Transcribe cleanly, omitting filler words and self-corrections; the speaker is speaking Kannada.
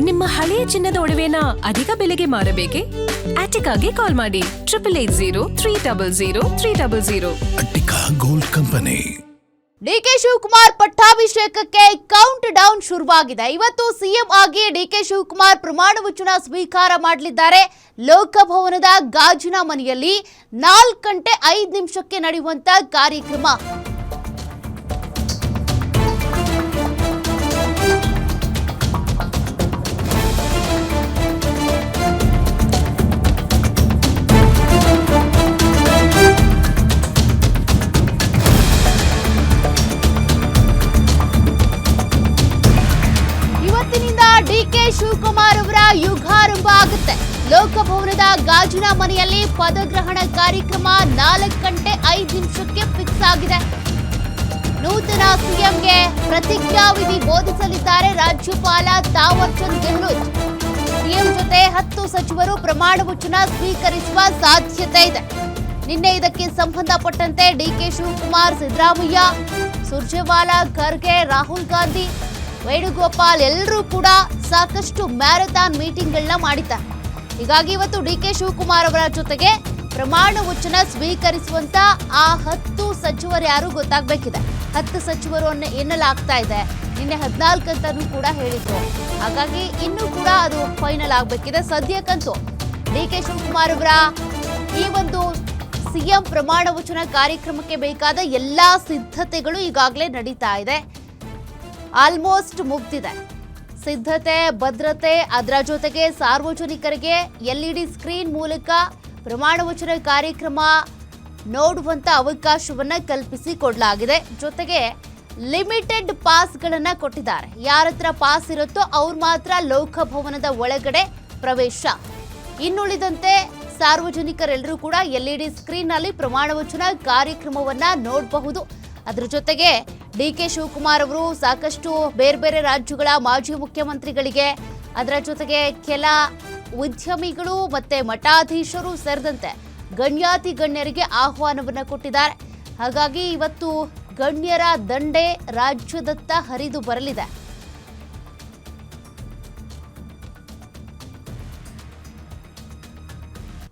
ನಿಮ್ಮ ಹಳೆಯ ಚಿನ್ನದ ಒಡವೆನ ಅಧಿಕ ಬೆಲೆಗೆ ಮಾರಬೇಕೆ? ಆಟಿಕಾಗೆ ಕಾಲ್ ಮಾಡಿ 8880 Attica gold company. DK Shivakumar ಪಟ್ಟಾಭಿಷೇಕಕ್ಕೆ ಕೌಂಟ್ ಡೌನ್ ಶುರುವಾಗಿದೆ. ಇವತ್ತು ಸಿಎಂ ಆಗಿ ಡಿಕೆ ಶಿವಕುಮಾರ್ ಪ್ರಮಾಣ ವಚನ ಸ್ವೀಕಾರ ಮಾಡಲಿದ್ದಾರೆ. ಲೋಕಭವನದ ಗಾಜಿನ ಮನೆಯಲ್ಲಿ 4 ಗಂಟೆ 5 ನಿಮಿಷಕ್ಕೆ ನಡೆಯುವಂತ ಕಾರ್ಯಕ್ರಮ. ಡಿಕೆ ಶಿವಕುಮಾರ್ ಅವರ ಯುಗಾರಂಭ ಆಗುತ್ತೆ. ಲೋಕಭವನದ ಗಾಜಿನ ಮನೆಯಲ್ಲಿ ಪದಗ್ರಹಣ ಕಾರ್ಯಕ್ರಮ 4 ಗಂಟೆ 5 ನಿಮಿಷಕ್ಕೆ ಫಿಕ್ಸ್ ಆಗಿದೆ. ನೂತನ ಸಿಎಂಗೆ ಪ್ರತಿಜ್ಞಾವಿಧಿ ಬೋಧಿಸಲಿದ್ದಾರೆ ರಾಜ್ಯಪಾಲ ತಾವರ್ ಚಂದ್ ಗೆಹ್ಲೋಟ್. ಸಿಎಂ ಜೊತೆ 10 ಸಚಿವರು ಪ್ರಮಾಣ ವಚನ ಸ್ವೀಕರಿಸುವ ಸಾಧ್ಯತೆ ಇದೆ. ನಿನ್ನೆ ಇದಕ್ಕೆ ಸಂಬಂಧಪಟ್ಟಂತೆ ಡಿಕೆ ಶಿವಕುಮಾರ್, ಸಿದ್ದರಾಮಯ್ಯ, ಸುರ್ಜೇವಾಲಾ, ಖರ್ಗೆ, ರಾಹುಲ್ ಗಾಂಧಿ, ವೇಣುಗೋಪಾಲ್ ಎಲ್ಲರೂ ಕೂಡ ಸಾಕಷ್ಟು ಮ್ಯಾರಥಾನ್ ಮೀಟಿಂಗ್ಗಳನ್ನ ಮಾಡಿದ್ದಾರೆ. ಹೀಗಾಗಿ ಇವತ್ತು ಡಿಕೆ ಶಿವಕುಮಾರ್ ಅವರ ಜೊತೆಗೆ ಪ್ರಮಾಣ ವಚನ ಸ್ವೀಕರಿಸುವಂತ ಆ 10 ಸಚಿವರು ಯಾರು ಗೊತ್ತಾಗಬೇಕಿದೆ. 10 ಸಚಿವರು ಎನ್ನಲಾಗ್ತಾ ಇದೆ. ನಿನ್ನೆ 14 ಅಂತಾನೂ ಕೂಡ ಹೇಳಿದ್ರು. ಹಾಗಾಗಿ ಇನ್ನೂ ಕೂಡ ಅದು ಫೈನಲ್ ಆಗಬೇಕಿದೆ. ಸದ್ಯಕ್ಕಂತೂ ಡಿಕೆ ಶಿವಕುಮಾರ್ ಅವರ ಈ ಒಂದು ಸಿಎಂ ಪ್ರಮಾಣ ವಚನ ಕಾರ್ಯಕ್ರಮಕ್ಕೆ ಬೇಕಾದ ಎಲ್ಲಾ ಸಿದ್ಧತೆಗಳು ಈಗಾಗಲೇ ನಡೀತಾ ಇದೆ. ಆಲ್ಮೋಸ್ಟ್ ಮುಗ್ದಿದೆ ಸಿದ್ಧತೆ, ಭದ್ರತೆ. ಅದರ ಜೊತೆಗೆ ಸಾರ್ವಜನಿಕರಿಗೆ LED ಸ್ಕ್ರೀನ್ ಮೂಲಕ ಪ್ರಮಾಣ ವಚನ ಕಾರ್ಯಕ್ರಮ ನೋಡುವಂತ ಅವಕಾಶವನ್ನ ಕಲ್ಪಿಸಿಕೊಡಲಾಗಿದೆ. ಜೊತೆಗೆ ಲಿಮಿಟೆಡ್ ಪಾಸ್ಗಳನ್ನ ಕೊಟ್ಟಿದ್ದಾರೆ. ಯಾರ ಹತ್ರ ಪಾಸ್ ಇರುತ್ತೋ ಅವ್ರು ಮಾತ್ರ ಲೋಕಭವನದ ಒಳಗಡೆ ಪ್ರವೇಶ. ಇನ್ನುಳಿದಂತೆ ಸಾರ್ವಜನಿಕರೆಲ್ಲರೂ ಕೂಡ LED ಸ್ಕ್ರೀನ್ ನಲ್ಲಿ ಪ್ರಮಾಣ ವಚನ ಕಾರ್ಯಕ್ರಮವನ್ನ ನೋಡಬಹುದು. ಅದರ ಜೊತೆಗೆ ಡಿಕೆ ಶಿವಕುಮಾರ್ ಅವರು ಸಾಕಷ್ಟು ಬೇರೆ ಬೇರೆ ರಾಜ್ಯಗಳ ಮಾಜಿ ಮುಖ್ಯಮಂತ್ರಿಗಳಿಗೆ, ಅದರ ಜೊತೆಗೆ ಕೆಲ ಉದ್ಯಮಿಗಳು ಮತ್ತೆ ಮಠಾಧೀಶರು ಸೇರಿದಂತೆ ಗಣ್ಯಾತಿ ಗಣ್ಯರಿಗೆ ಆಹ್ವಾನವನ್ನ ಕೊಟ್ಟಿದ್ದಾರೆ. ಹಾಗಾಗಿ ಇವತ್ತು ಗಣ್ಯರ ದಂಡೆ ರಾಜ್ಯದತ್ತ ಹರಿದು ಬರಲಿದೆ.